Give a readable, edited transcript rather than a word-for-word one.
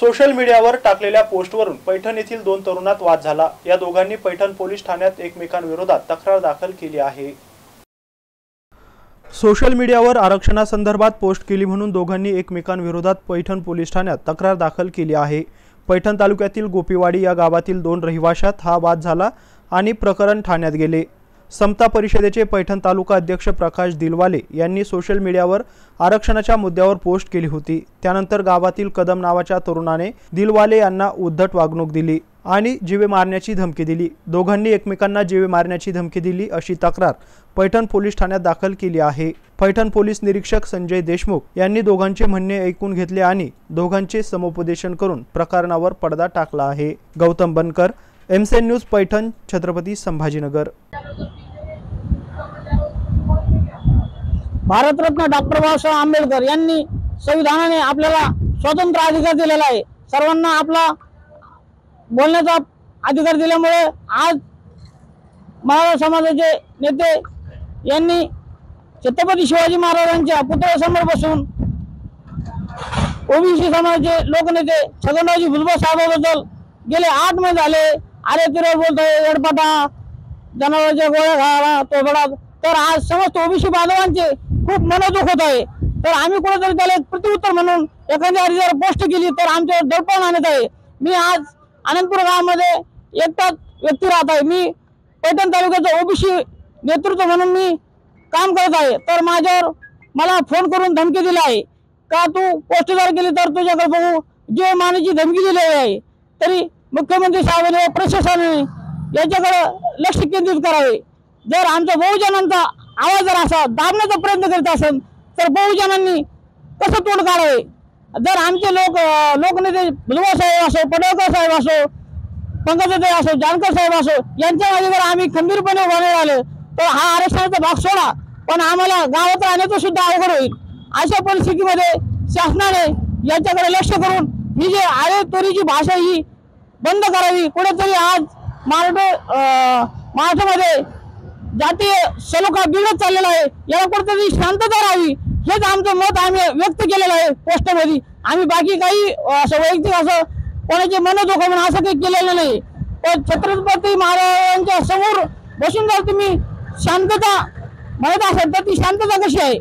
Social मीडियावर टाकलेल्या पोस्टवरून पैठण येथील दोन तरुणात वाद झाला। या दोघांनी पैठण पोलीस ठाण्यात एकमेकांविरोधात तक्रार दाखल केली आहे। सोशल मीडियावर आरक्षणासंदर्भात पोस्ट केली म्हणून दोघांनी एकमेकांविरोधात पैठण पोलीस ठाण्यात तक्रार दाखल केली आहे। पैठण तालुक्यातील गोपीवाडी या गावातील दोन रहिवाशात हा वाद झाला आणि प्रकरण ठाण्यात गेले। समता परिषदेचे पैठण तालुका अध्यक्ष प्रकाश दिलवाले यांनी सोशल मीडियावर आरक्षणाच्या मुद्द्यावर पोस्ट केली होती। त्यानंतर गावातील कदम नावाच्या तरुणाने दिलवाले यांना उद्धट वागणूक दिली आणि जीवे मारण्याची धमकी दिली। दोघांनी एकमेकांना जीवे मारण्याची धमकी दिली अशी तक्रार पैठण पोलीस ठाण्यात दाखल केली आहे। पैठण पोलीस निरीक्षक संजय देशमुख यांनी दोघांचे म्हणणे ऐकून घेतले आणि दोघांचे समुपदेशन करून प्रकरणावर पडदा टाकला आहे। Gautam Bankar, MCN news, Paithan, Chhatrapati Sambhajinagar. Bharat Ratna doctor Babasaheb Ambedkar यांनी संविधानाने आपल्याला स्वतंत्र अधिकार दिलेला आहे। सर्वांना आपला बोलण्याचा अधिकार दिल्यामुळे आज मराठा समाजाचे नेते यांनी छत्रपती शिवाजी महाराजांच्या पुतळ्यासमोर बसून ओबीसी समाजाचे लोकनेते छगनरावजी भुजबळ साहेबांबद्दल गेले 8 महिने झाले अरे तिरे बोलतोय, एडपाटा, जनावरांच्या गोळ्या खावा तो बडा। तर आज समस्त ओबीसी बांधवांचे खूप मनोदुख होत आहे। तर आम्ही कुठेतरी त्याला एक प्रत्युत्तर म्हणून एखाद्या जर पोस्ट केली तर आमच्यावर दडपण आणत आहे। मी आज आनंदपूर गावामध्ये एकटाच व्यक्ती राहत आहे। मी पैठण तालुक्याचा ओबीसी नेतृत्व म्हणून मी काम करत आहे। तर माझ्यावर मला फोन करून धमकी दिली आहे का तू पोस्ट जर केली तर तुझ्याकडे बघू जीव मारण्याची धमकी दिलेली आहे। तरी मुख्यमंत्री साहेबांनी प्रशासनाने याच्याकडे लक्ष केंद्रित करावे। जर आमच्या बहुजनांचा आवाज जर असा दाबण्याचा प्रयत्न करीत असेल तर बहुजनांनी कसं तोंड काढावे। जर आमचे लोकनेते भुजबळ साहेब असो, पडळकर साहेब असो, पंकजाताई असो, जानकर साहेब असो यांच्या मागे जर आम्ही खंबीरपणे उभे राहिलो तर हा आरक्षणाचा भाग सोडा पण आम्हाला गावात राहण्याचं सुद्धा अवघड होईल। अशा परिस्थितीमध्ये शासनाने याच्याकडे लक्ष करून ही जी आळेतोरीची भाषा ही बंद करावी। कुठेतरी आज महाराष्ट्रामध्ये जातीय सलोखा बिघडत चाललेला आहे, याला कुठेतरी शांतता राहावी हेच आमचं मत आम्ही व्यक्त केलेलं आहे पोस्टमध्ये। आम्ही बाकी काही असं वैयक्तिक असं कोणाचे मनोदुख म्हणून असं काही केलेलं नाही। पण छत्रपती महाराजांच्या समोर बसून जर तुम्ही शांतता म्हणत असाल तर ती शांतता कशी आहे?